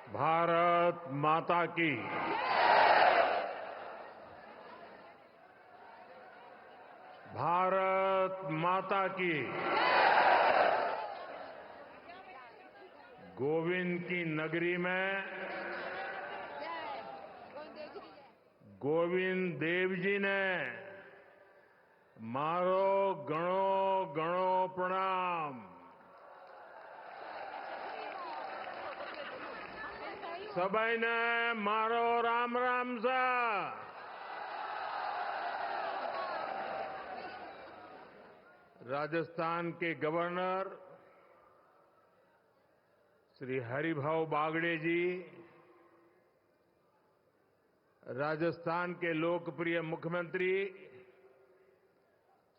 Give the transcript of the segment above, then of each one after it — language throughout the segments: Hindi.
भारत माता की। भारत माता की। गोविंद की नगरी में गोविंद देव जी ने मारो गणो गणो प्रणाम। सबाई ने मारो राम राम सा। राजस्थान के गवर्नर श्री हरिभाऊ बागड़े जी, राजस्थान के लोकप्रिय मुख्यमंत्री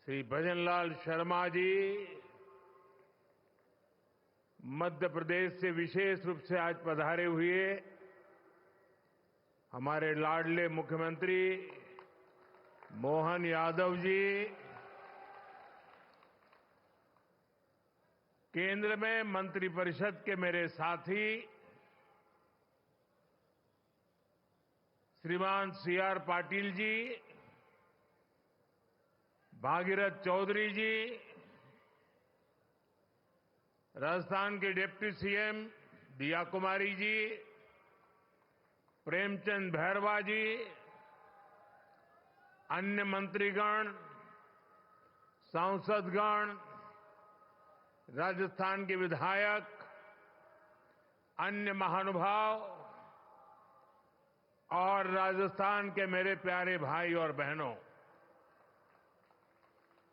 श्री भजनलाल शर्मा जी, मध्य प्रदेश से विशेष रूप से आज पधारे हुए हमारे लाडले मुख्यमंत्री मोहन यादव जी, केंद्र में मंत्रिपरिषद के मेरे साथी श्रीमान सीआर पाटिल जी, भागीरथ चौधरी जी, राजस्थान के डिप्टी सीएम दिया कुमारी जी, प्रेमचंद भैरवा जी, अन्य मंत्रीगण, सांसदगण, राजस्थान के विधायक, अन्य महानुभाव और राजस्थान के मेरे प्यारे भाई और बहनों,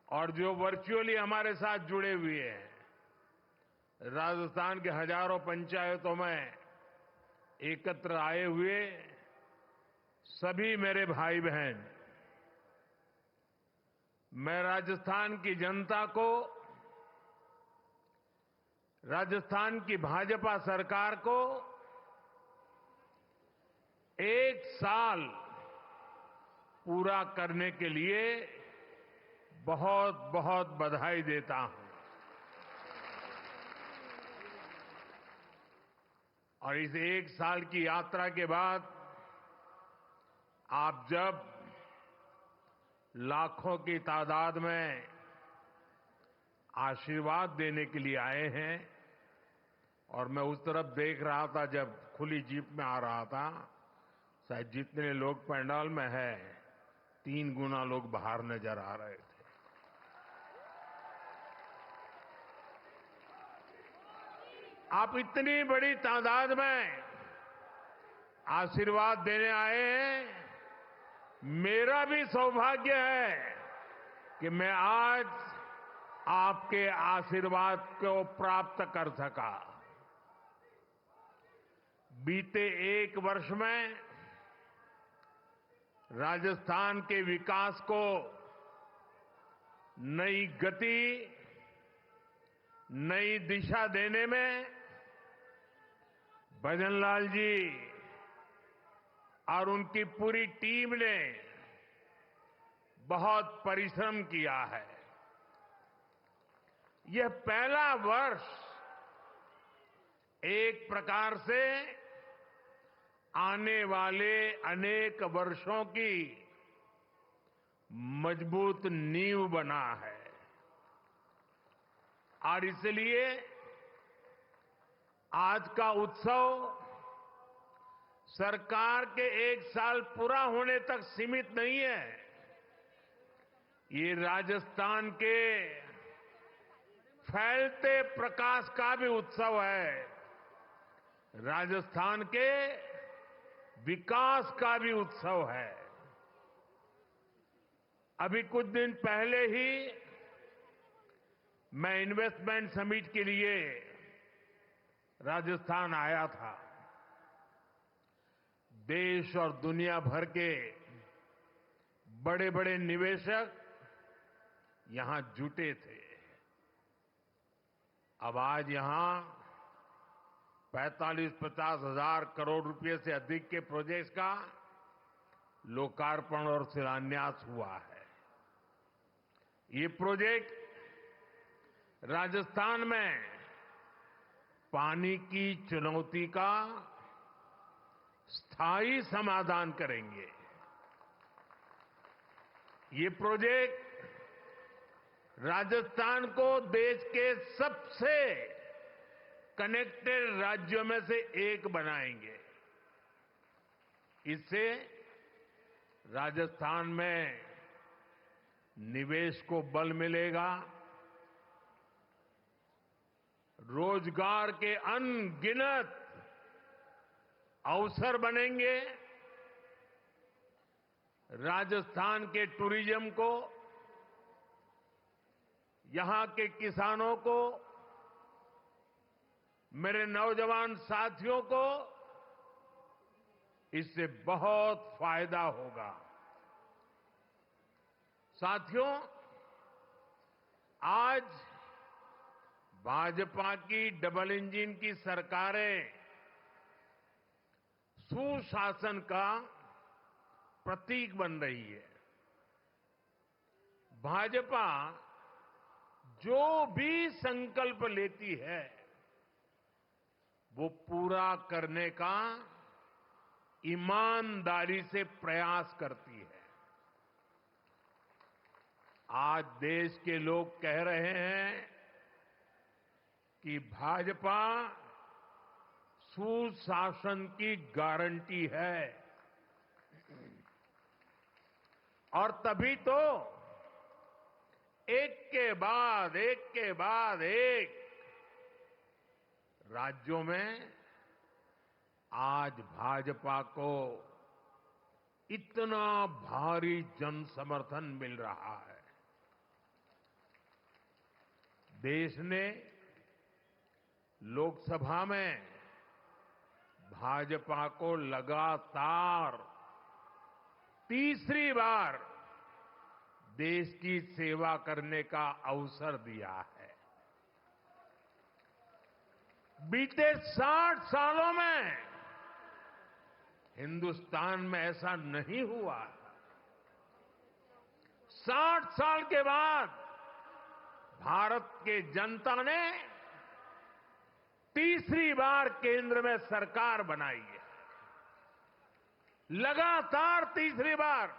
और जो वर्चुअली हमारे साथ जुड़े हुए हैं, राजस्थान के हजारों पंचायतों में एकत्र आए हुए सभी मेरे भाई बहन, मैं राजस्थान की जनता को, राजस्थान की भाजपा सरकार को एक साल पूरा करने के लिए बहुत बहुत बधाई देता हूं। और इस एक साल की यात्रा के बाद आप जब लाखों की तादाद में आशीर्वाद देने के लिए आए हैं, और मैं उस तरफ देख रहा था जब खुली जीप में आ रहा था, शायद जितने लोग पंडाल में हैं 3 गुना लोग बाहर नजर आ रहे थे। आप इतनी बड़ी तादाद में आशीर्वाद देने आए हैं, मेरा भी सौभाग्य है कि मैं आज आपके आशीर्वाद को प्राप्त कर सका। बीते एक वर्ष में राजस्थान के विकास को नई गति, नई दिशा देने में भजनलाल जी और उनकी पूरी टीम ने बहुत परिश्रम किया है। यह पहला वर्ष एक प्रकार से आने वाले अनेक वर्षों की मजबूत नींव बना है, और इसलिए आज का उत्सव सरकार के एक साल पूरा होने तक सीमित नहीं है। ये राजस्थान के फैलते प्रकाश का भी उत्सव है, राजस्थान के विकास का भी उत्सव है। अभी कुछ दिन पहले ही मैं इन्वेस्टमेंट समिट के लिए राजस्थान आया था। देश और दुनिया भर के बड़े बड़े निवेशक यहां जुटे थे। अब आज यहां 45-50 हजार करोड़ रुपए से अधिक के प्रोजेक्ट्स का लोकार्पण और शिलान्यास हुआ है। ये प्रोजेक्ट राजस्थान में पानी की चुनौती का स्थायी समाधान करेंगे। ये प्रोजेक्ट राजस्थान को देश के सबसे कनेक्टेड राज्यों में से एक बनाएंगे। इससे राजस्थान में निवेश को बल मिलेगा, रोजगार के अनगिनत अवसर बनेंगे, राजस्थान के टूरिज्म को, यहां के किसानों को, मेरे नौजवान साथियों को इससे बहुत फायदा होगा। साथियों, आज भाजपा की डबल इंजन की सरकारें सुशासन का प्रतीक बन रही है। भाजपा जो भी संकल्प लेती है वो पूरा करने का ईमानदारी से प्रयास करती है। आज देश के लोग कह रहे हैं कि भाजपा सुशासन की गारंटी है, और तभी तो एक के बाद एक राज्यों में आज भाजपा को इतना भारी जन समर्थन मिल रहा है। देश ने लोकसभा में भाजपा को लगातार तीसरी बार देश की सेवा करने का अवसर दिया है। बीते 60 सालों में हिंदुस्तान में ऐसा नहीं हुआ। 60 साल के बाद भारत के जनता ने तीसरी बार केंद्र में सरकार बनाई है। लगातार तीसरी बार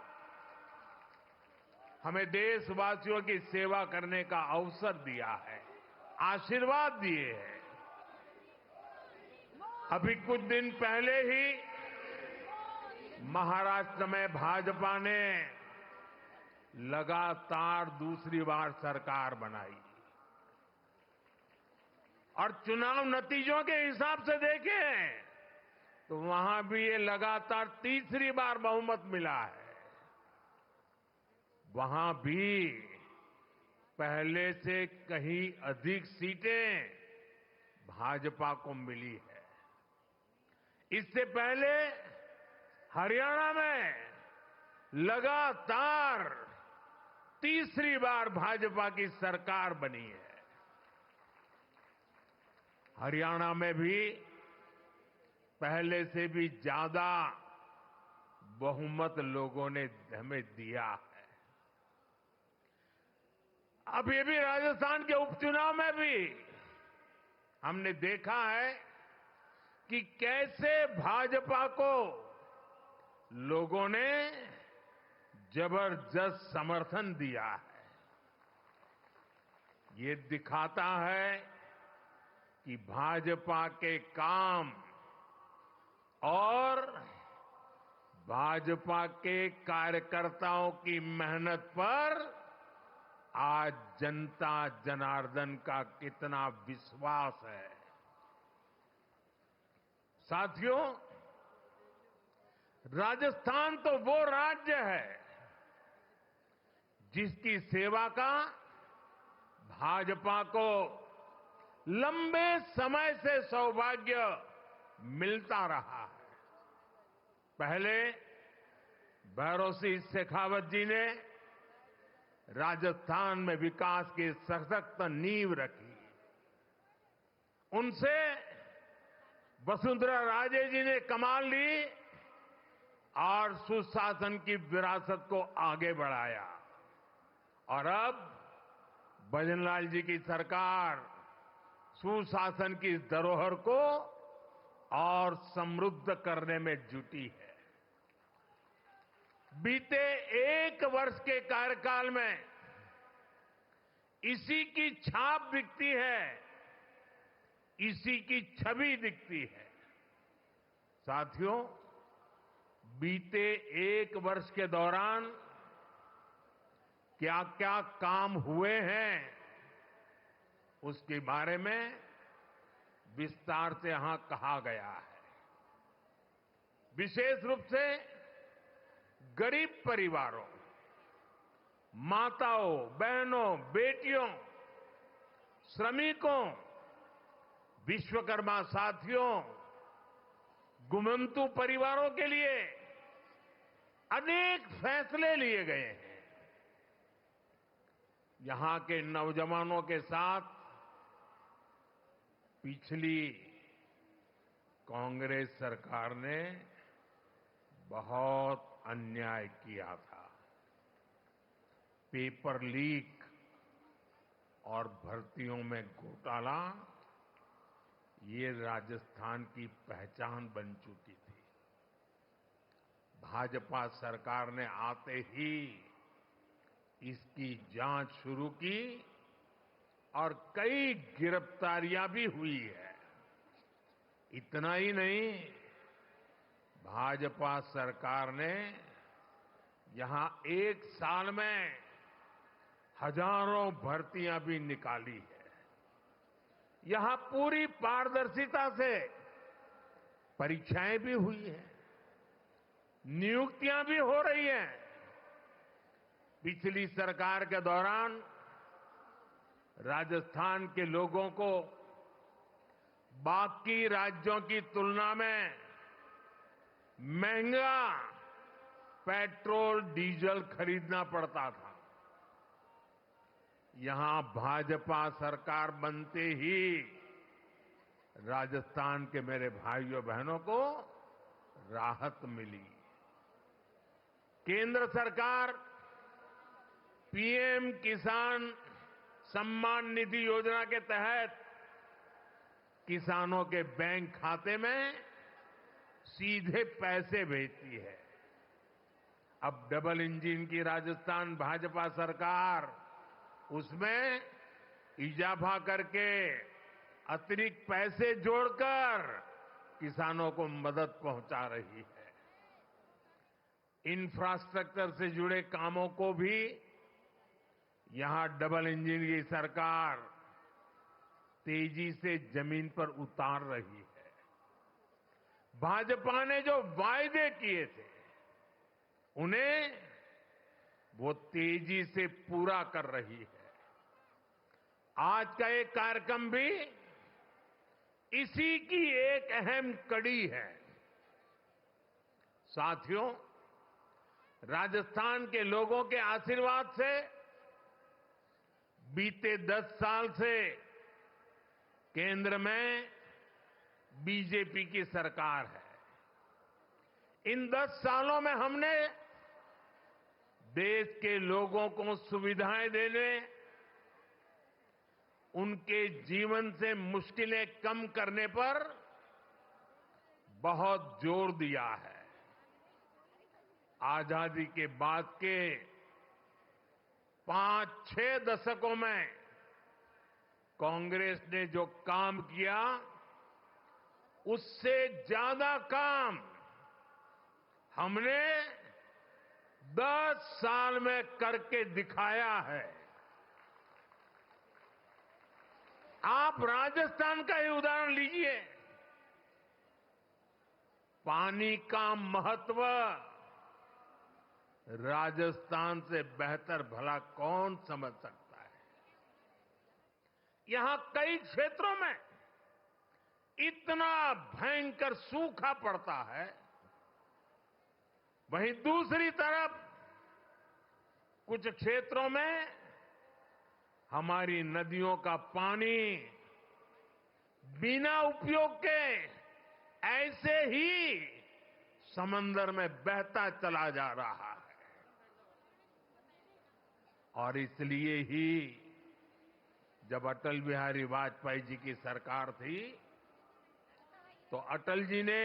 हमें देशवासियों की सेवा करने का अवसर दिया है, आशीर्वाद दिए हैं। अभी कुछ दिन पहले ही महाराष्ट्र में भाजपा ने लगातार दूसरी बार सरकार बनाई, और चुनाव नतीजों के हिसाब से देखें तो वहां भी ये लगातार तीसरी बार बहुमत मिला है। वहां भी पहले से कहीं अधिक सीटें भाजपा को मिली है। इससे पहले हरियाणा में लगातार तीसरी बार भाजपा की सरकार बनी है। हरियाणा में भी पहले से भी ज्यादा बहुमत लोगों ने हमें दिया है। अब ये भी राजस्थान के उपचुनाव में भी हमने देखा है कि कैसे भाजपा को लोगों ने जबरदस्त समर्थन दिया है। ये दिखाता है कि भाजपा के काम और भाजपा के कार्यकर्ताओं की मेहनत पर आज जनता जनार्दन का कितना विश्वास है। साथियों, राजस्थान तो वो राज्य है जिसकी सेवा का भाजपा को लंबे समय से सौभाग्य मिलता रहा है। पहले भैरों सिंह शेखावत जी ने राजस्थान में विकास की सशक्त नींव रखी। उनसे वसुंधरा राजे जी ने कमान ली और सुशासन की विरासत को आगे बढ़ाया, और अब भजनलाल जी की सरकार सुशासन की धरोहर को और और समृद्ध करने में जुटी है। बीते 1 वर्ष के कार्यकाल में इसी की छाप दिखती है, इसी की छवि दिखती है। साथियों, बीते 1 वर्ष के दौरान क्या क्या काम हुए हैं, उसके बारे में विस्तार से यहां कहा गया है। विशेष रूप से गरीब परिवारों, माताओं, बहनों, बेटियों, श्रमिकों, विश्वकर्मा साथियों, गुमंतु परिवारों के लिए अनेक फैसले लिए गए हैं। यहां के नौजवानों के साथ पिछली कांग्रेस सरकार ने बहुत अन्याय किया था। पेपर लीक और भर्तियों में घोटाला, ये राजस्थान की पहचान बन चुकी थी। भाजपा सरकार ने आते ही इसकी जांच शुरू की और कई गिरफ्तारियां भी हुई है। इतना ही नहीं, भाजपा सरकार ने यहां 1 साल में हजारों भर्तियां भी निकाली है। यहां पूरी पारदर्शिता से परीक्षाएं भी हुई हैं, नियुक्तियां भी हो रही हैं। पिछली सरकार के दौरान राजस्थान के लोगों को बाकी राज्यों की तुलना में महंगा पेट्रोल डीजल खरीदना पड़ता था। यहां भाजपा सरकार बनते ही राजस्थान के मेरे भाइयों बहनों को राहत मिली। केंद्र सरकार पीएम किसान सम्मान निधि योजना के तहत किसानों के बैंक खाते में सीधे पैसे भेजती है। अब डबल इंजन की राजस्थान भाजपा सरकार उसमें इजाफा करके अतिरिक्त पैसे जोड़कर किसानों को मदद पहुंचा रही है। इंफ्रास्ट्रक्चर से जुड़े कामों को भी यहां डबल इंजन की सरकार तेजी से जमीन पर उतार रही है। भाजपा ने जो वायदे किए थे, उन्हें वो तेजी से पूरा कर रही है। आज का एक कार्यक्रम भी इसी की एक अहम कड़ी है। साथियों, राजस्थान के लोगों के आशीर्वाद से बीते 10 साल से केंद्र में बीजेपी की सरकार है। इन 10 सालों में हमने देश के लोगों को सुविधाएं देने, उनके जीवन से मुश्किलें कम करने पर बहुत जोर दिया है। आजादी के बाद के 5-6 दशकों में कांग्रेस ने जो काम किया, उससे ज्यादा काम हमने 10 साल में करके दिखाया है। आप राजस्थान का ही उदाहरण लीजिए। पानी का महत्व राजस्थान से बेहतर भला कौन समझ सकता है। यहां कई क्षेत्रों में इतना भयंकर सूखा पड़ता है, वहीं दूसरी तरफ कुछ क्षेत्रों में हमारी नदियों का पानी बिना उपयोग के ऐसे ही समंदर में बहता चला जा रहा है। और इसलिए ही जब अटल बिहारी वाजपेयी जी की सरकार थी, तो अटल जी ने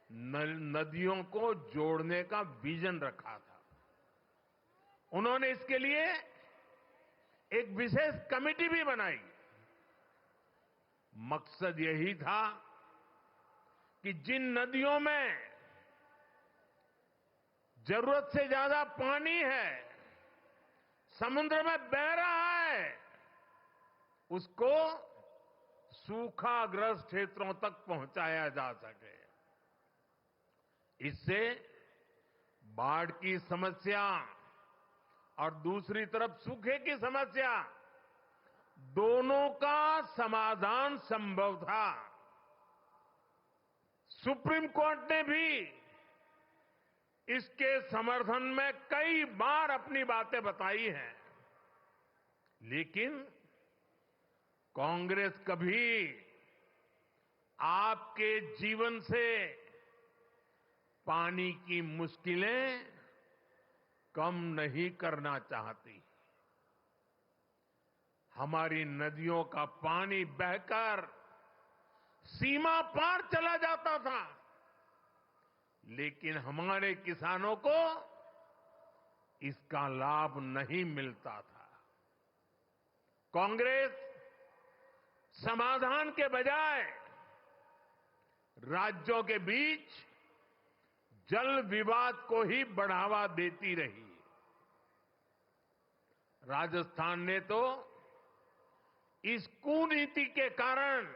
नदियों को जोड़ने का विजन रखा था। उन्होंने इसके लिए एक विशेष कमेटी भी बनाई। मकसद यही था कि जिन नदियों में जरूरत से ज्यादा पानी है, समुद्र में बह रहा है, उसको सूखाग्रस्त क्षेत्रों तक पहुंचाया जा सके। इससे बाढ़ की समस्या और दूसरी तरफ सूखे की समस्या, दोनों का समाधान संभव था। सुप्रीम कोर्ट ने भी इसके समर्थन में कई बार अपनी बातें बताई हैं, लेकिन कांग्रेस कभी आपके जीवन से पानी की मुश्किलें कम नहीं करना चाहती। हमारी नदियों का पानी बहकर सीमा पार चला जाता था, लेकिन हमारे किसानों को इसका लाभ नहीं मिलता था। कांग्रेस समाधान के बजाय राज्यों के बीच जल विवाद को ही बढ़ावा देती रही। राजस्थान ने तो इस कुनीति के कारण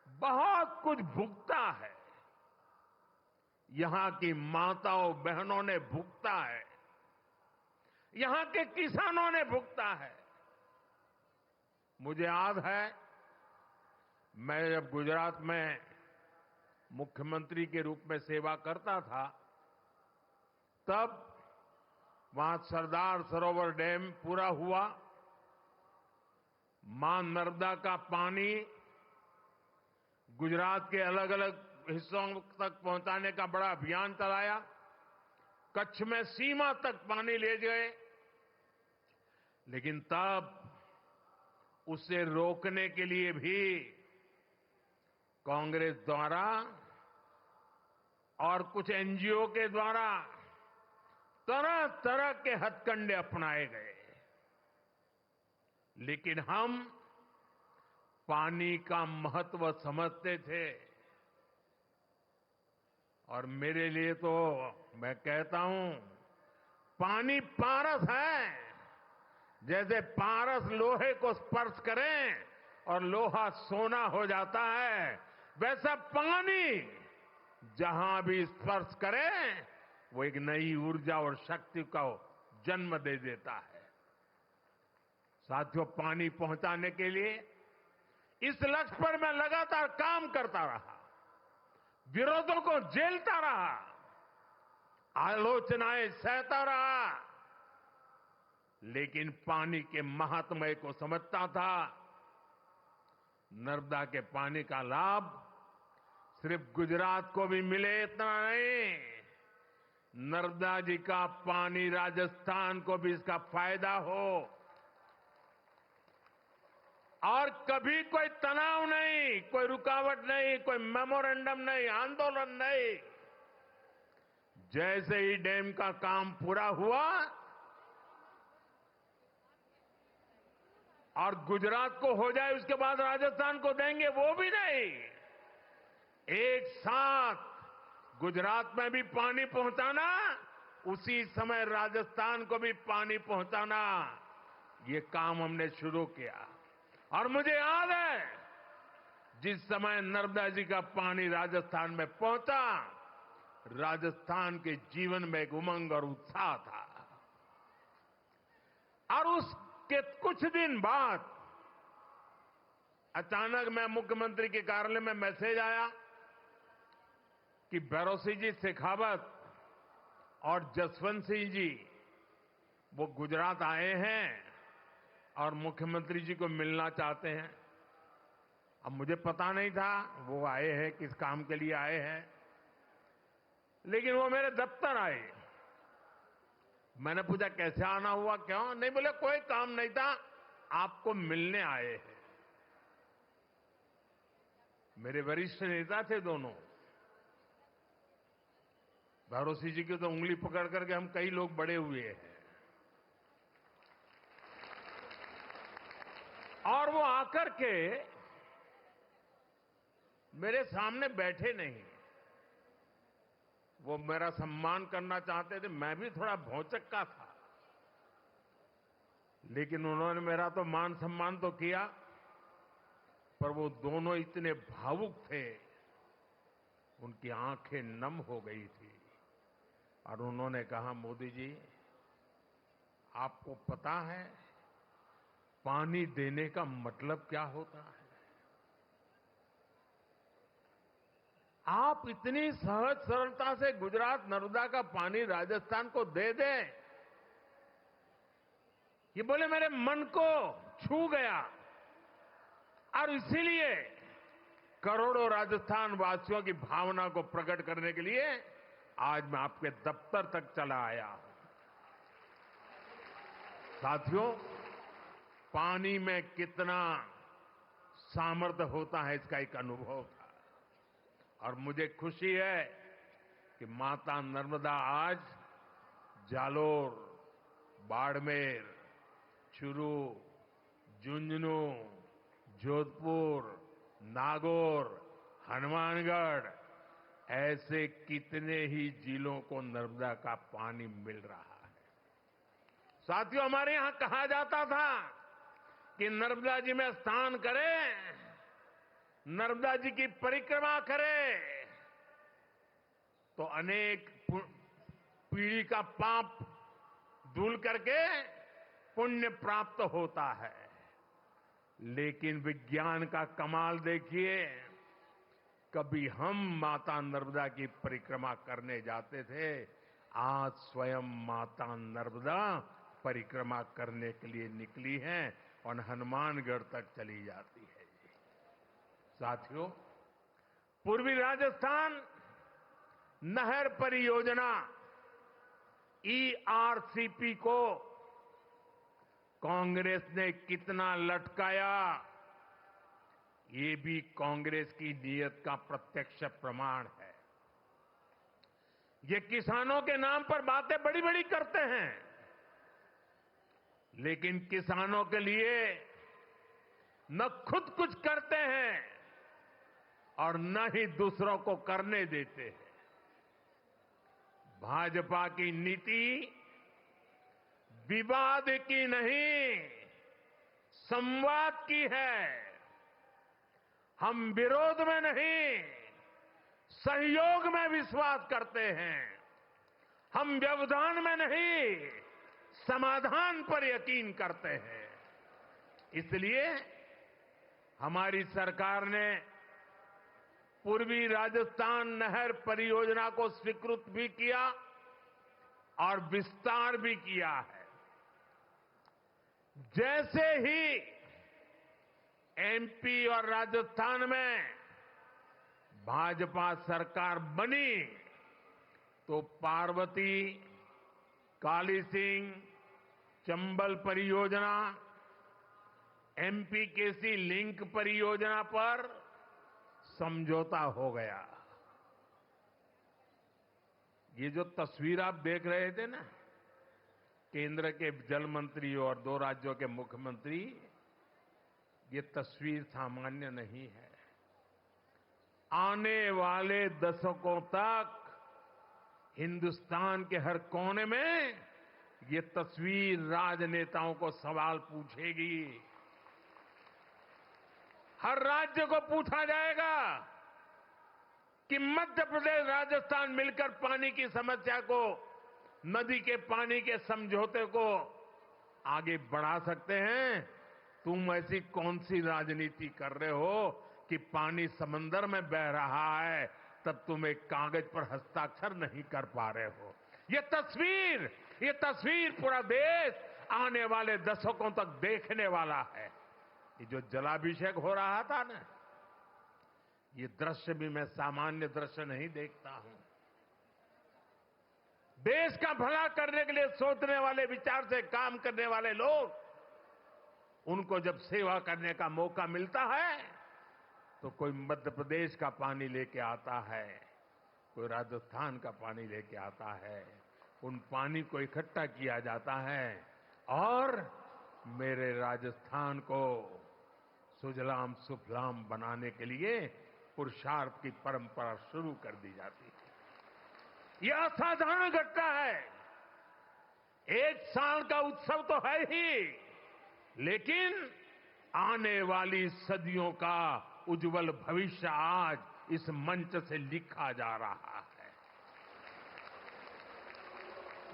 बहुत कुछ भुगता है। यहां की माताओं बहनों ने भुगता है, यहां के किसानों ने भुगता है। मुझे याद है, मैं जब गुजरात में मुख्यमंत्री के रूप में सेवा करता था, तब वहां सरदार सरोवर डैम पूरा हुआ। मां नर्मदा का पानी गुजरात के अलग अलग हिस्सों तक पहुंचाने का बड़ा अभियान चलाया। कच्छ में सीमा तक पानी ले गए, लेकिन तब उसे रोकने के लिए भी कांग्रेस द्वारा और कुछ एनजीओ के द्वारा तरह तरह के हथकंडे अपनाए गए। लेकिन हम पानी का महत्व समझते थे, और मेरे लिए तो मैं कहता हूं, पानी पारस है। जैसे पारस लोहे को स्पर्श करें और लोहा सोना हो जाता है, वैसा पानी जहां भी स्पर्श करे वो एक नई ऊर्जा और शक्ति को जन्म दे देता है। साथियों, पानी पहुंचाने के लिए इस लक्ष्य पर मैं लगातार काम करता रहा, विरोधों को झेलता रहा, आलोचनाएं सहता रहा, लेकिन पानी के महात्म्य को समझता था। नर्मदा के पानी का लाभ सिर्फ गुजरात को भी मिले इतना नहीं, नर्मदा जी का पानी राजस्थान को भी इसका फायदा हो। और कभी कोई तनाव नहीं, कोई रुकावट नहीं, कोई मेमोरेंडम नहीं, आंदोलन नहीं। जैसे ही डैम का काम पूरा हुआ और गुजरात को हो जाए, उसके बाद राजस्थान को देंगे, वो भी नहीं। एक साथ गुजरात में भी पानी पहुंचाना, उसी समय राजस्थान को भी पानी पहुंचाना, ये काम हमने शुरू किया। और मुझे याद है, जिस समय नर्मदा जी का पानी राजस्थान में पहुंचा, राजस्थान के जीवन में एक उमंग और उत्साह था। और उसके कुछ दिन बाद अचानक मैं मुख्यमंत्री के कार्यालय में मैसेज आया कि भैरों जी शेखावत और जसवंत सिंह जी वो गुजरात आए हैं और मुख्यमंत्री जी को मिलना चाहते हैं। अब मुझे पता नहीं था वो आए हैं, किस काम के लिए आए हैं, लेकिन वो मेरे दफ्तर आए। मैंने पूछा कैसे आना हुआ, क्यों? नहीं, बोले कोई काम नहीं था, आपको मिलने आए हैं। मेरे वरिष्ठ नेता थे दोनों। भरोसी जी की तो उंगली पकड़ करके हम कई लोग बड़े हुए हैं। और वो आकर के मेरे सामने बैठे नहीं, वो मेरा सम्मान करना चाहते थे। मैं भी थोड़ा भौचक्का था, लेकिन उन्होंने मेरा तो मान सम्मान तो किया, पर वो दोनों इतने भावुक थे, उनकी आंखें नम हो गई थी। और उन्होंने कहा, मोदी जी, आपको पता है पानी देने का मतलब क्या होता है? आप इतनी सहज सरलता से गुजरात नर्मदा का पानी राजस्थान को दे दें, ये बोले मेरे मन को छू गया। और इसीलिए करोड़ों राजस्थान वासियों की भावना को प्रकट करने के लिए आज मैं आपके दफ्तर तक चला आया हूं। साथियों, पानी में कितना सामर्थ्य होता है, इसका एक अनुभव था। और मुझे खुशी है कि माता नर्मदा आज जालोर, बाड़मेर, चूरू, झुंझुनू, जोधपुर, नागौर, हनुमानगढ़, ऐसे कितने ही जिलों को नर्मदा का पानी मिल रहा है। साथियों, हमारे यहां कहा जाता था कि नर्मदा जी में स्नान करें, नर्मदा जी की परिक्रमा करें, तो अनेक पीढ़ी का पाप धुल करके पुण्य प्राप्त होता है। लेकिन विज्ञान का कमाल देखिए, कभी हम माता नर्मदा की परिक्रमा करने जाते थे, आज स्वयं माता नर्मदा परिक्रमा करने के लिए निकली हैं और हनुमानगढ़ तक चली जाती है। साथियों, पूर्वी राजस्थान नहर परियोजना ईआरसीपी को कांग्रेस ने कितना लटकाया, ये भी कांग्रेस की नीयत का प्रत्यक्ष प्रमाण है। ये किसानों के नाम पर बातें बड़ी बड़ी करते हैं, लेकिन किसानों के लिए न खुद कुछ करते हैं और न ही दूसरों को करने देते हैं। भाजपा की नीति विवाद की नहीं, संवाद की है। हम विरोध में नहीं, सहयोग में विश्वास करते हैं। हम व्यवधान में नहीं, समाधान पर यकीन करते हैं। इसलिए हमारी सरकार ने पूर्वी राजस्थान नहर परियोजना को स्वीकृत भी किया और विस्तार भी किया है। जैसे ही एमपी और राजस्थान में भाजपा सरकार बनी, तो पार्वती, काली सिंह, चंबल परियोजना, एमपीकेसी लिंक परियोजना पर समझौता हो गया। ये जो तस्वीर आप देख रहे थे ना, केंद्र के जल मंत्री और 2 राज्यों के मुख्यमंत्री, ये तस्वीर सामान्य नहीं है। आने वाले दशकों तक हिंदुस्तान के हर कोने में ये तस्वीर राजनेताओं को सवाल पूछेगी। हर राज्य को पूछा जाएगा कि मध्य प्रदेश, राजस्थान मिलकर पानी की समस्या को, नदी के पानी के समझौते को आगे बढ़ा सकते हैं। तुम ऐसी कौन सी राजनीति कर रहे हो कि पानी समंदर में बह रहा है, तब तुम एक कागज पर हस्ताक्षर नहीं कर पा रहे हो। ये तस्वीर पूरा देश आने वाले दशकों तक देखने वाला है। ये जो जलाभिषेक हो रहा था ना, ये दृश्य भी मैं सामान्य दृश्य नहीं देखता हूं। देश का भला करने के लिए सोचने वाले, विचार से काम करने वाले लोग, उनको जब सेवा करने का मौका मिलता है, तो कोई मध्य प्रदेश का पानी लेके आता है, कोई राजस्थान का पानी लेके आता है। उन पानी को इकट्ठा किया जाता है और मेरे राजस्थान को सुजलाम सुफलाम बनाने के लिए पुरुषार्थ की परंपरा शुरू कर दी जाती है। यह असाधारण घटना है। एक साल का उत्सव तो है ही, लेकिन आने वाली सदियों का उज्जवल भविष्य आज इस मंच से लिखा जा रहा है।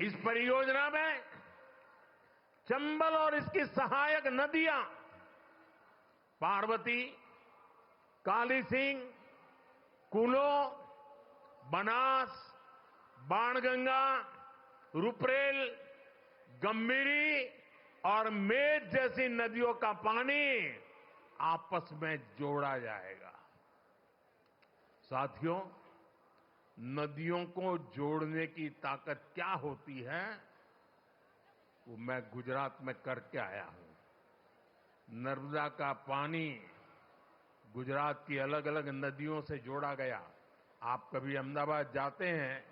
इस परियोजना में चंबल और इसकी सहायक नदियां पार्वती, काली सिंह, कूलो, बनास, बाणगंगा, रुपरेल, गंभीरी और मेज जैसी नदियों का पानी आपस में जोड़ा जाएगा। साथियों, नदियों को जोड़ने की ताकत क्या होती है, वो मैं गुजरात में करके आया हूं। नर्मदा का पानी गुजरात की अलग अलग नदियों से जोड़ा गया। आप कभी अहमदाबाद जाते हैं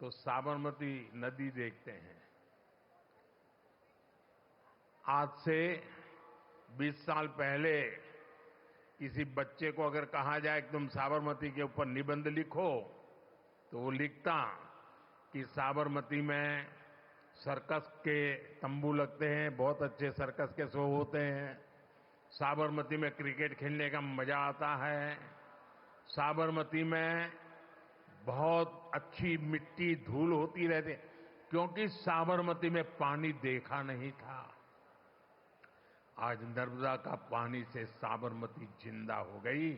तो साबरमती नदी देखते हैं। आज से 20 साल पहले किसी बच्चे को अगर कहा जाए कि तुम साबरमती के ऊपर निबंध लिखो, तो वो लिखता कि साबरमती में सर्कस के तंबू लगते हैं, बहुत अच्छे सर्कस के शो होते हैं। साबरमती में क्रिकेट खेलने का मजा आता है। साबरमती में बहुत अच्छी मिट्टी धूल होती रहती, क्योंकि साबरमती में पानी देखा नहीं था। आज नर्मदा का पानी से साबरमती जिंदा हो गई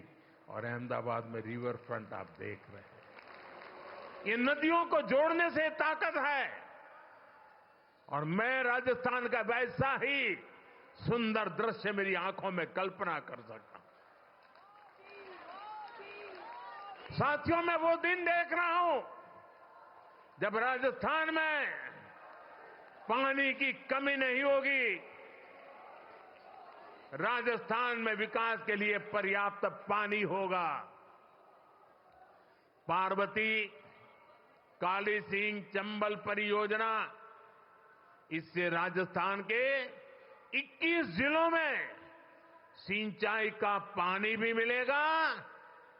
और अहमदाबाद में रिवर फ्रंट आप देख रहे हैं। ये नदियों को जोड़ने से ताकत है और मैं राजस्थान का वैसा ही सुंदर दृश्य मेरी आंखों में कल्पना कर सकता हूं। साथियों, मैं वो दिन देख रहा हूं जब राजस्थान में पानी की कमी नहीं होगी। राजस्थान में विकास के लिए पर्याप्त पानी होगा। पार्वती, काली सिंह, चंबल परियोजना, इससे राजस्थान के 21 जिलों में सिंचाई का पानी भी मिलेगा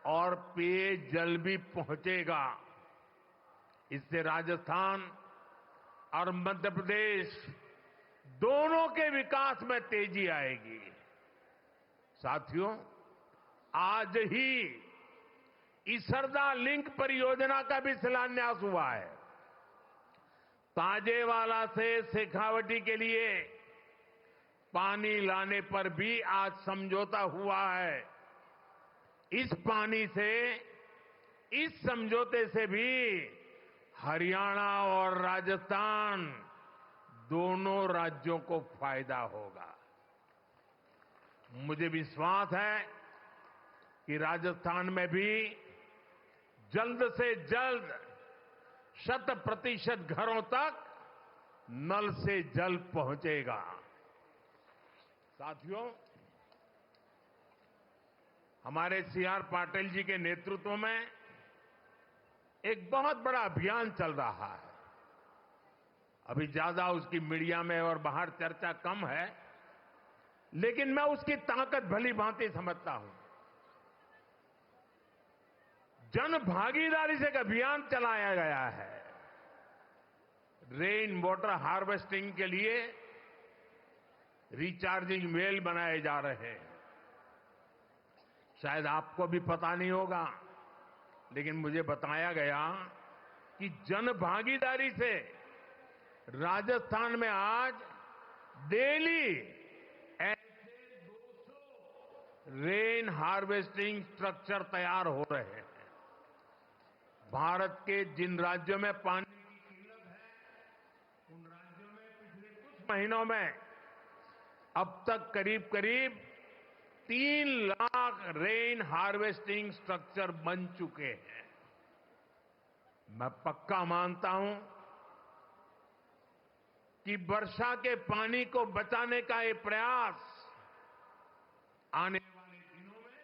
और पेयजल भी पहुंचेगा। इससे राजस्थान और मध्य प्रदेश दोनों के विकास में तेजी आएगी। साथियों, आज ही इसरदा लिंक परियोजना का भी शिलान्यास हुआ है। ताजेवाला से शेखावटी के लिए पानी लाने पर भी आज समझौता हुआ है। इस पानी से, इस समझौते से भी हरियाणा और राजस्थान दोनों राज्यों को फायदा होगा। मुझे विश्वास है कि राजस्थान में भी जल्द से जल्द 100% घरों तक नल से जल पहुंचेगा। साथियों, हमारे सीआर पाटिल जी के नेतृत्व में एक बहुत बड़ा अभियान चल रहा है। अभी ज्यादा उसकी मीडिया में और बाहर चर्चा कम है, लेकिन मैं उसकी ताकत भली भांति समझता हूं। जन भागीदारी से एक अभियान चलाया गया है। रेन वाटर हार्वेस्टिंग के लिए रिचार्जिंग वेल बनाए जा रहे हैं। शायद आपको भी पता नहीं होगा, लेकिन मुझे बताया गया कि जन भागीदारी से राजस्थान में आज डेली ऐसे 200 रेन हार्वेस्टिंग स्ट्रक्चर तैयार हो रहे हैं। भारत के जिन राज्यों में पानी की किल्लत है, उन राज्यों में पिछले कुछ महीनों में अब तक करीब करीब 3 लाख रेन हार्वेस्टिंग स्ट्रक्चर बन चुके हैं। मैं पक्का मानता हूं कि वर्षा के पानी को बचाने का ये प्रयास आने वाले दिनों में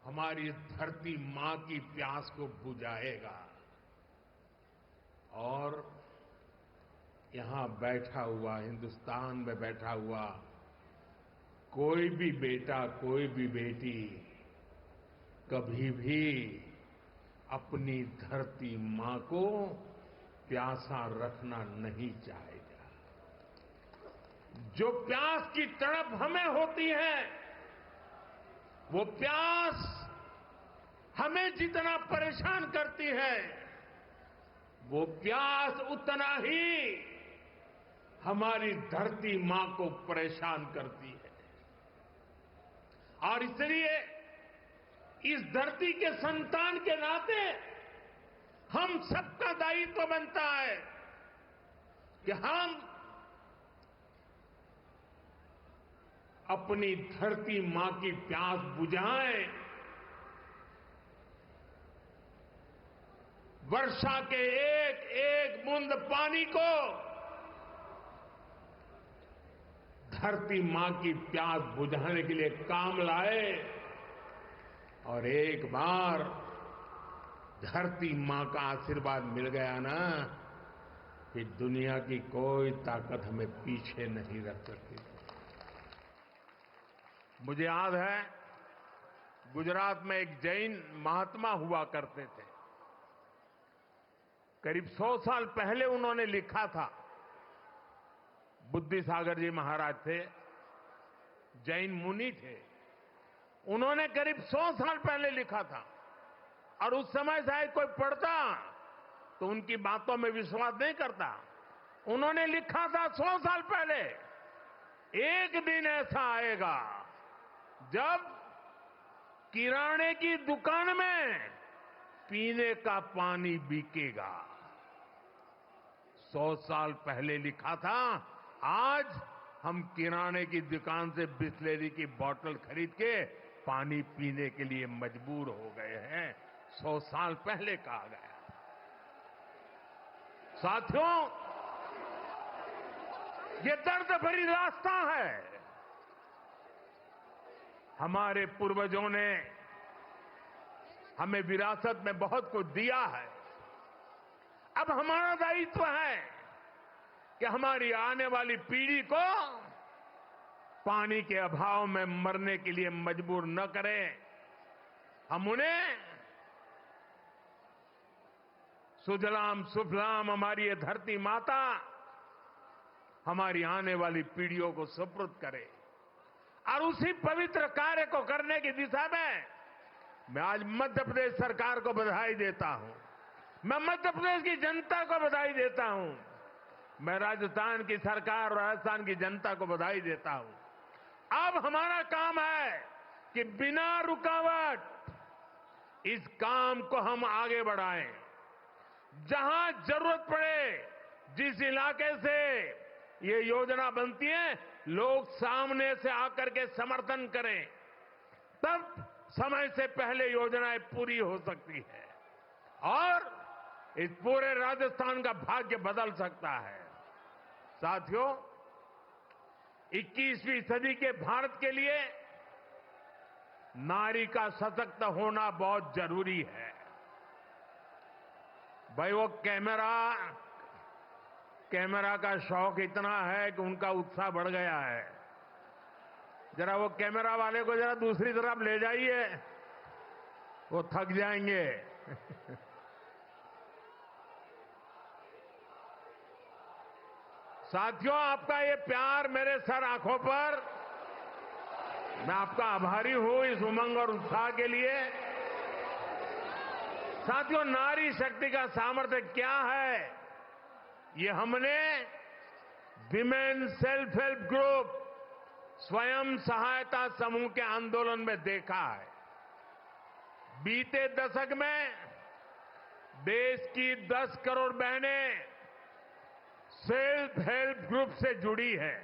हमारी धरती मां की प्यास को बुझाएगा। और यहां बैठा हुआ, हिंदुस्तान में बैठा हुआ कोई भी बेटा, कोई भी बेटी कभी भी अपनी धरती मां को प्यासा रखना नहीं चाहेगा। जो प्यास की तड़प हमें होती है, वो प्यास हमें जितना परेशान करती है, वो प्यास उतना ही हमारी धरती मां को परेशान करती है। और इसलिए इस धरती के संतान के नाते हम सबका दायित्व बनता है कि हम अपनी धरती मां की प्यास बुझाएं। वर्षा के एक एक बूंद पानी को धरती मां की प्यास बुझाने के लिए काम लाए। और एक बार धरती मां का आशीर्वाद मिल गया ना, कि दुनिया की कोई ताकत हमें पीछे नहीं रख सकती। मुझे याद है, गुजरात में एक जैन महात्मा हुआ करते थे। करीब 100 साल पहले उन्होंने लिखा था। बुद्धि सागर जी महाराज थे, जैन मुनि थे। उन्होंने करीब 100 साल पहले लिखा था। और उस समय शायद कोई पढ़ता तो उनकी बातों में विश्वास नहीं करता। उन्होंने लिखा था 100 साल पहले, एक दिन ऐसा आएगा जब किराने की दुकान में पीने का पानी बिकेगा। 100 साल पहले लिखा था। आज हम किराने की दुकान से बिस्लेरी की बोतल खरीद के पानी पीने के लिए मजबूर हो गए हैं। 100 साल पहले कहा गया। साथियों, ये दर्द भरी रास्ता है। हमारे पूर्वजों ने हमें विरासत में बहुत कुछ दिया है। अब हमारा दायित्व है कि हमारी आने वाली पीढ़ी को पानी के अभाव में मरने के लिए मजबूर न करें। हम उन्हें सुजलाम सुफलाम हमारी ये धरती माता हमारी आने वाली पीढ़ियों को सुपुर्द करे। और उसी पवित्र कार्य को करने की दिशा में मैं आज मध्य प्रदेश सरकार को बधाई देता हूं। मैं मध्य प्रदेश की जनता को बधाई देता हूं। मैं राजस्थान की सरकार और राजस्थान की जनता को बधाई देता हूं। अब हमारा काम है कि बिना रुकावट इस काम को हम आगे बढ़ाएं। जहां जरूरत पड़े, जिस इलाके से ये योजना बनती है, लोग सामने से आकर के समर्थन करें, तब समय से पहले योजनाएं पूरी हो सकती है और इस पूरे राजस्थान का भाग्य बदल सकता है। साथियों, 21वीं सदी के भारत के लिए नारी का सशक्त होना बहुत जरूरी है। भाई, वो कैमरा का शौक इतना है कि उनका उत्साह बढ़ गया है। जरा वो कैमरा वाले को जरा दूसरी तरफ ले जाइए, वो थक जाएंगे। साथियों, आपका ये प्यार मेरे सर आंखों पर, मैं आपका आभारी हूं इस उमंग और उत्साह के लिए। साथियों, नारी शक्ति का सामर्थ्य क्या है, ये हमने विमेन सेल्फ हेल्प ग्रुप, स्वयं सहायता समूह के आंदोलन में देखा है। बीते दशक में देश की 10 करोड़ बहनें सेल्फ हेल्प ग्रुप से जुड़ी है।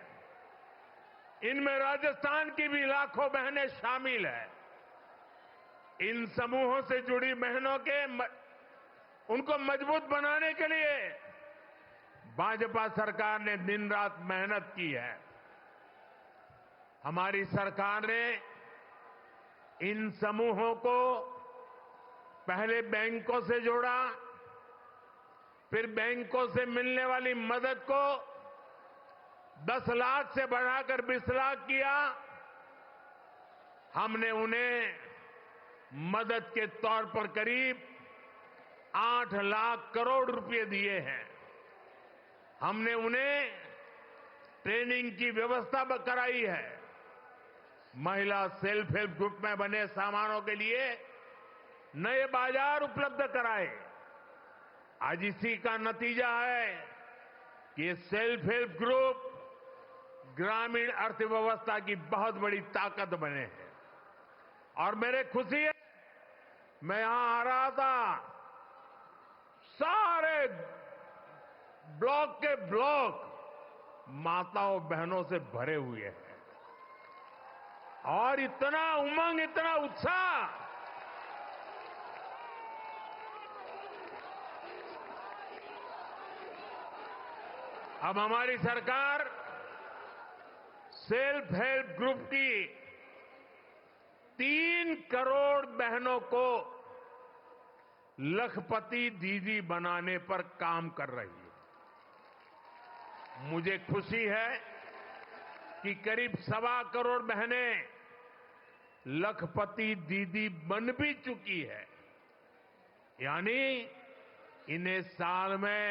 इनमें राजस्थान की भी लाखों बहनें शामिल हैं। इन समूहों से जुड़ी बहनों के उनको मजबूत बनाने के लिए भाजपा सरकार ने दिन रात मेहनत की है। हमारी सरकार ने इन समूहों को पहले बैंकों से जोड़ा, फिर बैंकों से मिलने वाली मदद को 10 लाख से बढ़ाकर 20 लाख किया। हमने उन्हें मदद के तौर पर करीब 8 लाख करोड़ रुपए दिए हैं। हमने उन्हें ट्रेनिंग की व्यवस्था कराई है। महिला सेल्फ हेल्प ग्रुप में बने सामानों के लिए नए बाजार उपलब्ध कराए। आज इसी का नतीजा है कि ये सेल्फ हेल्प ग्रुप ग्रामीण अर्थव्यवस्था की बहुत बड़ी ताकत बने हैं। और मेरे खुशी है, मैं यहां आ रहा था, सारे ब्लॉक के ब्लॉक माताओं बहनों से भरे हुए हैं और इतना उमंग, इतना उत्साह। अब हमारी सरकार सेल्फ हेल्प ग्रुप की 3 करोड़ बहनों को लखपति दीदी बनाने पर काम कर रही है। मुझे खुशी है कि करीब 1.25 करोड़ बहनें लखपति दीदी बन भी चुकी है। यानी इन्हें साल में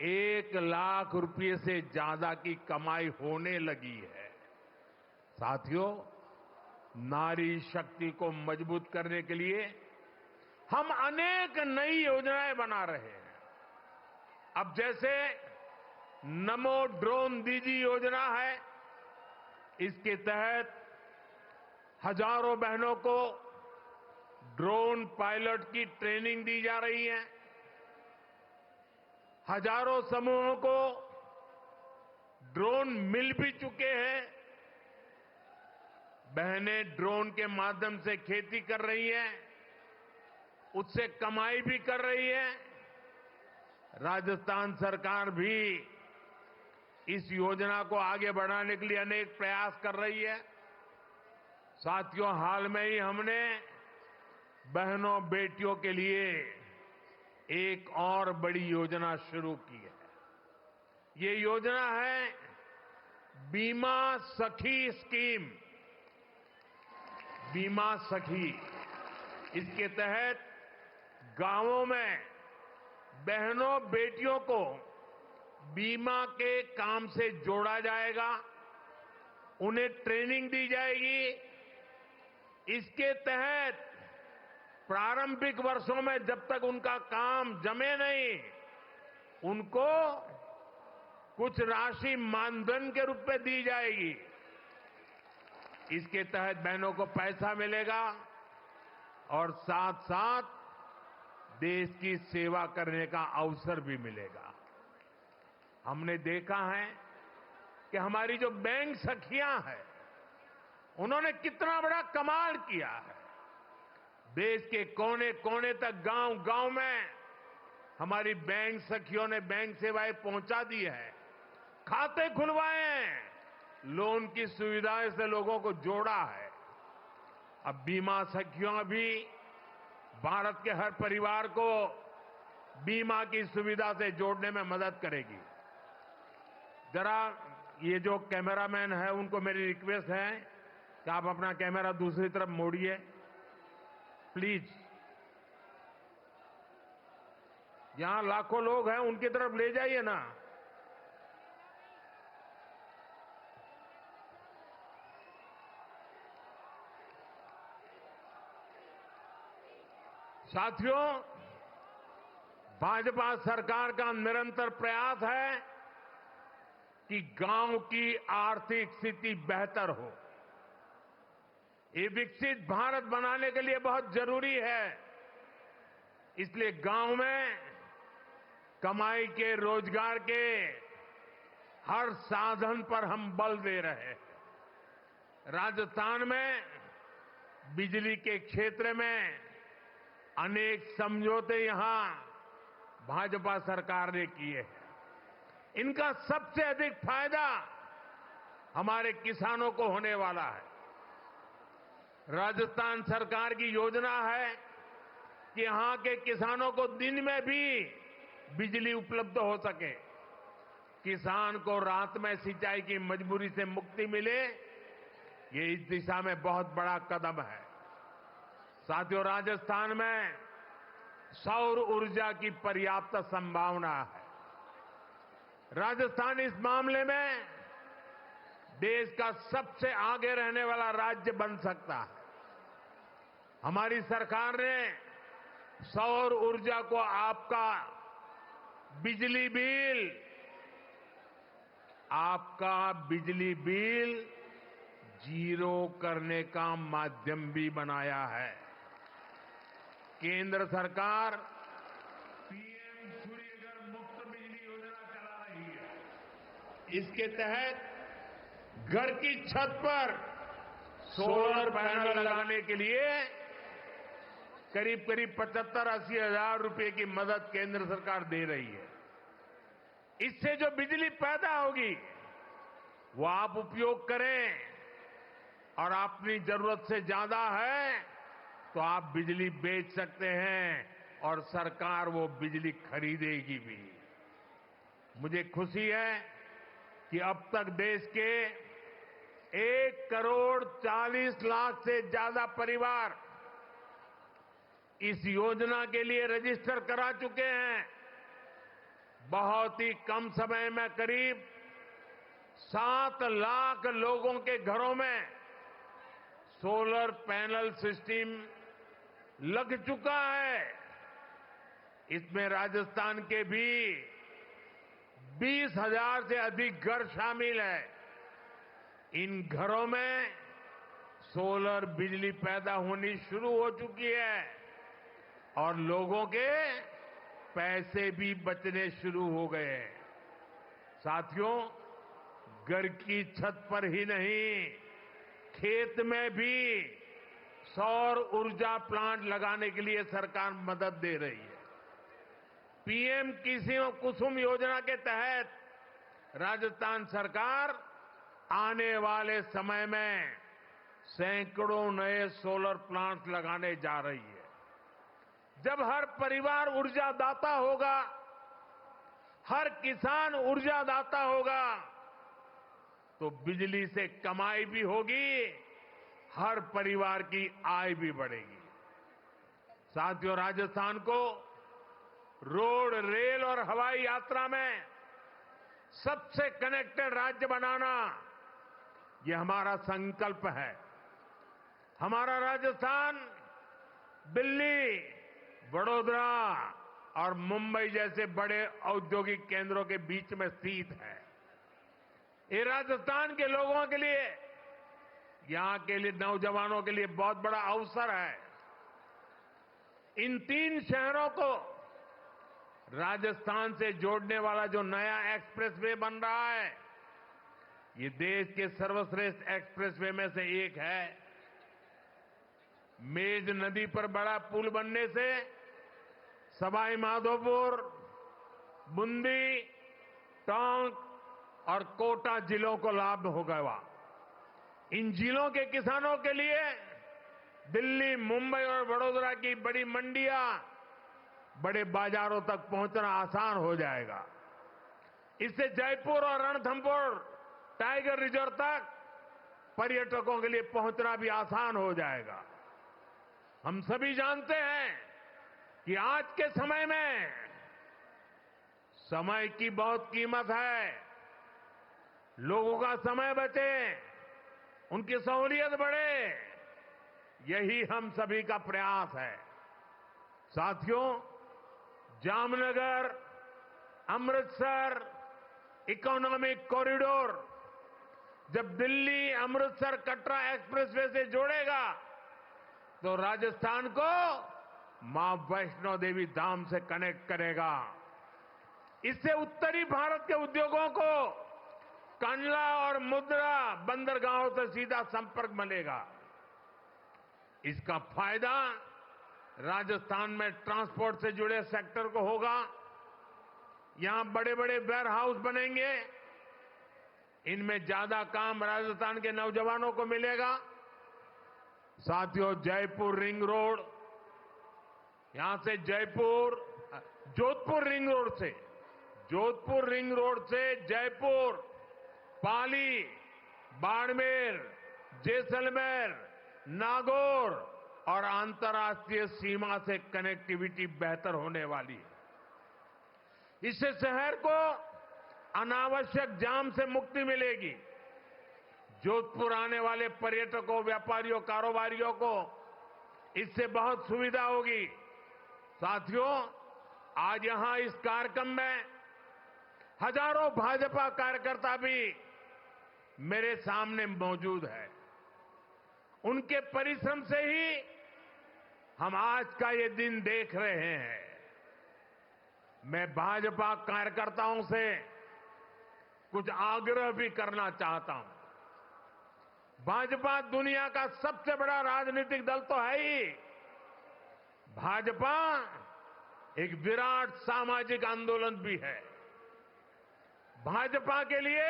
1 लाख रुपए से ज्यादा की कमाई होने लगी है। साथियों, नारी शक्ति को मजबूत करने के लिए हम अनेक नई योजनाएं बना रहे हैं। अब जैसे नमो ड्रोन दीदी योजना है, इसके तहत हजारों बहनों को ड्रोन पायलट की ट्रेनिंग दी जा रही है। हजारों समूहों को ड्रोन मिल भी चुके हैं। बहनें ड्रोन के माध्यम से खेती कर रही हैं, उससे कमाई भी कर रही है। राजस्थान सरकार भी इस योजना को आगे बढ़ाने के लिए अनेक प्रयास कर रही है। साथियों, हाल में ही हमने बहनों बेटियों के लिए एक और बड़ी योजना शुरू की है। ये योजना है बीमा सखी स्कीम। बीमा सखी, इसके तहत गांवों में बहनों बेटियों को बीमा के काम से जोड़ा जाएगा, उन्हें ट्रेनिंग दी जाएगी। इसके तहत प्रारंभिक वर्षों में जब तक उनका काम जमे नहीं, उनको कुछ राशि मानधन के रूप में दी जाएगी। इसके तहत बहनों को पैसा मिलेगा और साथ साथ देश की सेवा करने का अवसर भी मिलेगा। हमने देखा है कि हमारी जो बैंक सखियां हैं, उन्होंने कितना बड़ा कमाल किया है। देश के कोने कोने तक, गांव गांव में हमारी बैंक सखियों ने बैंक सेवाएं पहुंचा दी है, खाते खुलवाए हैं, लोन की सुविधाएं से लोगों को जोड़ा है। अब बीमा सखियों भी भारत के हर परिवार को बीमा की सुविधा से जोड़ने में मदद करेगी। जरा ये जो कैमरामैन है, उनको मेरी रिक्वेस्ट है कि आप अपना कैमरा दूसरी तरफ मोड़िए प्लीज। यहां लाखों लोग हैं, उनकी तरफ ले जाइए ना। साथियों, भाजपा सरकार का निरंतर प्रयास है कि गांव की आर्थिक स्थिति बेहतर हो। ये विकसित भारत बनाने के लिए बहुत जरूरी है। इसलिए गांव में कमाई के, रोजगार के हर साधन पर हम बल दे रहे हैं। राजस्थान में बिजली के क्षेत्र में अनेक समझौते यहां भाजपा सरकार ने किए हैं। इनका सबसे अधिक फायदा हमारे किसानों को होने वाला है। राजस्थान सरकार की योजना है कि यहां के किसानों को दिन में भी बिजली उपलब्ध हो सके, किसान को रात में सिंचाई की मजबूरी से मुक्ति मिले। ये इस दिशा में बहुत बड़ा कदम है। साथियों, राजस्थान में सौर ऊर्जा की पर्याप्त संभावना है। राजस्थान इस मामले में देश का सबसे आगे रहने वाला राज्य बन सकता है। हमारी सरकार ने सौर ऊर्जा को आपका बिजली बिल जीरो करने का माध्यम भी बनाया है। केंद्र सरकार पीएम सूर्यघर मुफ्त बिजली योजना चला रही है। इसके तहत घर की छत पर सोलर पैनल लगाने के लिए करीब 75-80 हजार रुपए की मदद केंद्र सरकार दे रही है। इससे जो बिजली पैदा होगी वो आप उपयोग करें, और अपनी जरूरत से ज्यादा है तो आप बिजली बेच सकते हैं और सरकार वो बिजली खरीदेगी भी। मुझे खुशी है कि अब तक देश के 1,40,00,000 से ज्यादा परिवार इस योजना के लिए रजिस्टर करा चुके हैं। बहुत ही कम समय में करीब 7 लाख लोगों के घरों में सोलर पैनल सिस्टम लग चुका है। इसमें राजस्थान के भी 20,000 से अधिक घर शामिल है। इन घरों में सोलर बिजली पैदा होनी शुरू हो चुकी है और लोगों के पैसे भी बचने शुरू हो गए हैं। साथियों, घर की छत पर ही नहीं, खेत में भी सौर ऊर्जा प्लांट लगाने के लिए सरकार मदद दे रही है। पीएम कुसुम योजना के तहत राजस्थान सरकार आने वाले समय में सैकड़ों नए सोलर प्लांट लगाने जा रही है। जब हर परिवार ऊर्जादाता होगा, हर किसान ऊर्जादाता होगा, तो बिजली से कमाई भी होगी, हर परिवार की आय भी बढ़ेगी। साथियों, राजस्थान को रोड, रेल और हवाई यात्रा में सबसे कनेक्टेड राज्य बनाना, ये हमारा संकल्प है। हमारा राजस्थान दिल्ली, वडोदरा और मुंबई जैसे बड़े औद्योगिक केंद्रों के बीच में स्थित है। ये राजस्थान के लोगों के लिए, यहां के लिए नौजवानों के लिए बहुत बड़ा अवसर है। इन 3 शहरों को राजस्थान से जोड़ने वाला जो नया एक्सप्रेसवे बन रहा है, ये देश के सर्वश्रेष्ठ एक्सप्रेसवे में से एक है। मेज नदी पर बड़ा पुल बनने से सवाई माधोपुर, बूंदी, टोंक और कोटा जिलों को लाभ होगा। इन जिलों के किसानों के लिए दिल्ली, मुंबई और वडोदरा की बड़ी मंडियां, बड़े बाजारों तक पहुंचना आसान हो जाएगा। इससे जयपुर और रणथंभौर टाइगर रिजर्व तक पर्यटकों के लिए पहुंचना भी आसान हो जाएगा। हम सभी जानते हैं कि आज के समय में समय की बहुत कीमत है। लोगों का समय बचे, उनकी सहूलियत बढ़े, यही हम सभी का प्रयास है। साथियों, जामनगर, अमृतसर इकोनॉमिक कॉरिडोर जब दिल्ली, अमृतसर, कटरा एक्सप्रेसवे से जोड़ेगा तो राजस्थान को मां वैष्णो देवी धाम से कनेक्ट करेगा। इससे उत्तरी भारत के उद्योगों को कंडला और मुद्रा बंदरगाहों से सीधा संपर्क मिलेगा। इसका फायदा राजस्थान में ट्रांसपोर्ट से जुड़े सेक्टर को होगा। यहां बड़े बड़े वेयर हाउस बनेंगे, इनमें ज्यादा काम राजस्थान के नौजवानों को मिलेगा। साथियों, जयपुर रिंग रोड, यहां से जोधपुर रिंग रोड से, जोधपुर रिंग रोड से जयपुर, पाली, बाड़मेर, जैसलमेर, नागौर और अंतर्राष्ट्रीय सीमा से कनेक्टिविटी बेहतर होने वाली है। इससे शहर को अनावश्यक जाम से मुक्ति मिलेगी। जोधपुर आने वाले पर्यटकों, व्यापारियों, कारोबारियों को इससे बहुत सुविधा होगी। साथियों, आज यहां इस कार्यक्रम में हजारों भाजपा कार्यकर्ता भी मेरे सामने मौजूद है। उनके परिश्रम से ही हम आज का ये दिन देख रहे हैं। मैं भाजपा कार्यकर्ताओं से कुछ आग्रह भी करना चाहता हूं। भाजपा दुनिया का सबसे बड़ा राजनीतिक दल तो है ही। भाजपा एक विराट सामाजिक आंदोलन भी है। भाजपा के लिए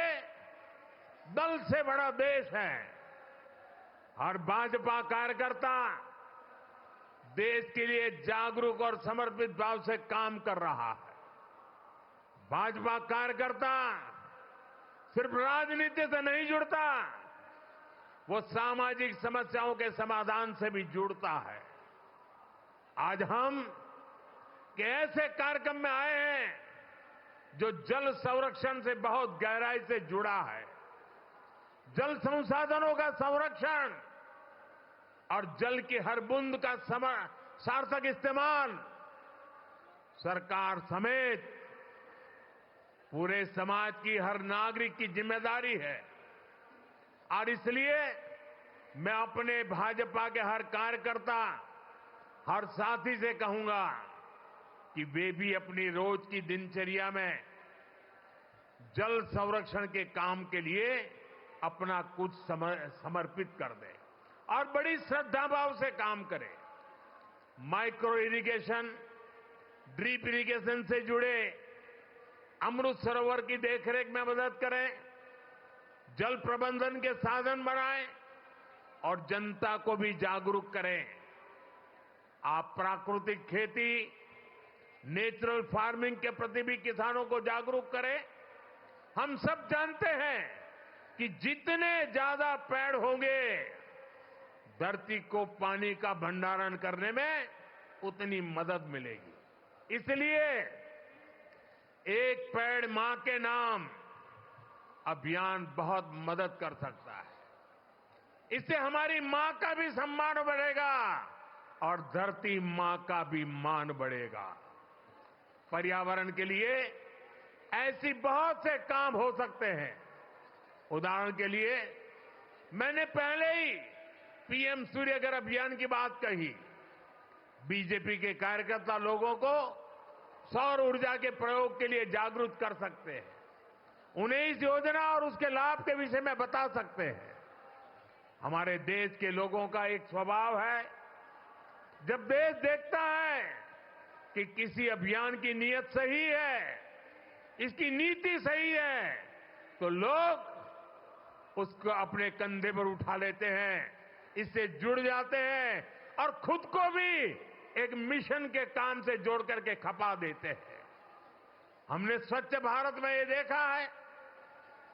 दल से बड़ा देश है। हर भाजपा कार्यकर्ता देश के लिए जागरूक और समर्पित भाव से काम कर रहा है। भाजपा कार्यकर्ता सिर्फ राजनीति से नहीं जुड़ता, वो सामाजिक समस्याओं के समाधान से भी जुड़ता है। आज हम ऐसे कार्यक्रम में आए हैं जो जल संरक्षण से बहुत गहराई से जुड़ा है। जल संसाधनों का संरक्षण और जल की हर बूंद का सार्थक इस्तेमाल सरकार समेत पूरे समाज की, हर नागरिक की जिम्मेदारी है। और इसलिए मैं अपने भाजपा के हर कार्यकर्ता, हर साथी से कहूंगा कि वे भी अपनी रोज की दिनचर्या में जल संरक्षण के काम के लिए अपना कुछ समर्पित कर दें और बड़ी श्रद्धा भाव से काम करें। माइक्रो इरिगेशन, ड्रिप इरिगेशन से जुड़े अमृत सरोवर की देखरेख में मदद करें, जल प्रबंधन के साधन बनाएं और जनता को भी जागरूक करें। आप प्राकृतिक खेती, नेचुरल फार्मिंग के प्रति भी किसानों को जागरूक करें। हम सब जानते हैं कि जितने ज्यादा पेड़ होंगे, धरती को पानी का भंडारण करने में उतनी मदद मिलेगी। इसलिए एक पेड़ मां के नाम अभियान बहुत मदद कर सकता है। इससे हमारी मां का भी सम्मान बढ़ेगा और धरती मां का भी मान बढ़ेगा। पर्यावरण के लिए ऐसी बहुत से काम हो सकते हैं। उदाहरण के लिए मैंने पहले ही पीएम सूर्यघर अभियान की बात कही। बीजेपी के कार्यकर्ता लोगों को सौर ऊर्जा के प्रयोग के लिए जागरूक कर सकते हैं, उन्हें इस योजना और उसके लाभ के विषय में बता सकते हैं। हमारे देश के लोगों का एक स्वभाव है, जब देश देखता है कि किसी अभियान की नीयत सही है, इसकी नीति सही है, तो लोग उसको अपने कंधे पर उठा लेते हैं, इससे जुड़ जाते हैं और खुद को भी एक मिशन के काम से जोड़ करके खपा देते हैं। हमने स्वच्छ भारत में ये देखा है,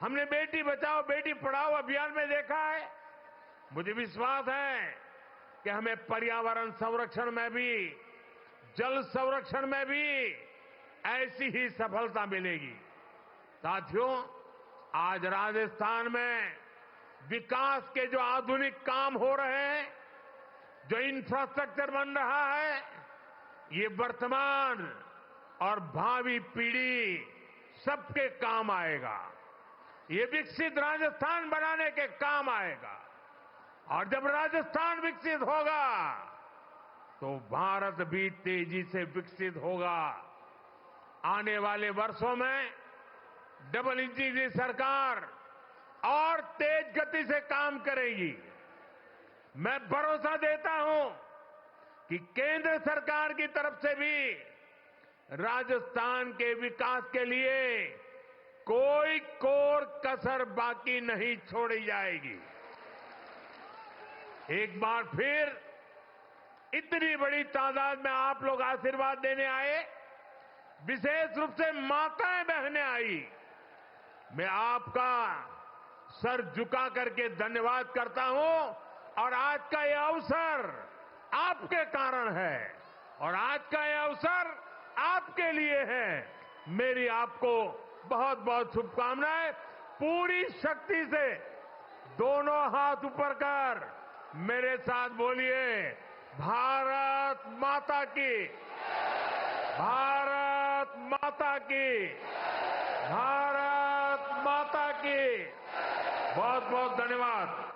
हमने बेटी बचाओ बेटी पढ़ाओ अभियान में देखा है। मुझे विश्वास है कि हमें पर्यावरण संरक्षण में भी, जल संरक्षण में भी ऐसी ही सफलता मिलेगी। साथियों, आज राजस्थान में विकास के जो आधुनिक काम हो रहे हैं, जो इंफ्रास्ट्रक्चर बन रहा है, ये वर्तमान और भावी पीढ़ी सबके काम आएगा। ये विकसित राजस्थान बनाने के काम आएगा और जब राजस्थान विकसित होगा तो भारत भी तेजी से विकसित होगा। आने वाले वर्षों में डबल इंजन की सरकार और तेज गति से काम करेगी। मैं भरोसा देता हूं कि केंद्र सरकार की तरफ से भी राजस्थान के विकास के लिए कोई कोर कसर बाकी नहीं छोड़ी जाएगी। एक बार फिर इतनी बड़ी तादाद में आप लोग आशीर्वाद देने आए, विशेष रूप से माताएं बहनें आई। मैं आपका सर झुका करके धन्यवाद करता हूं और आज का यह अवसर आपके कारण है और आज का यह अवसर आपके लिए है। मेरी आपको बहुत बहुत शुभकामनाएं। पूरी शक्ति से दोनों हाथ ऊपर कर मेरे साथ बोलिए, भारत माता की, भारत माता की, भारत माता की। बहुत बहुत धन्यवाद।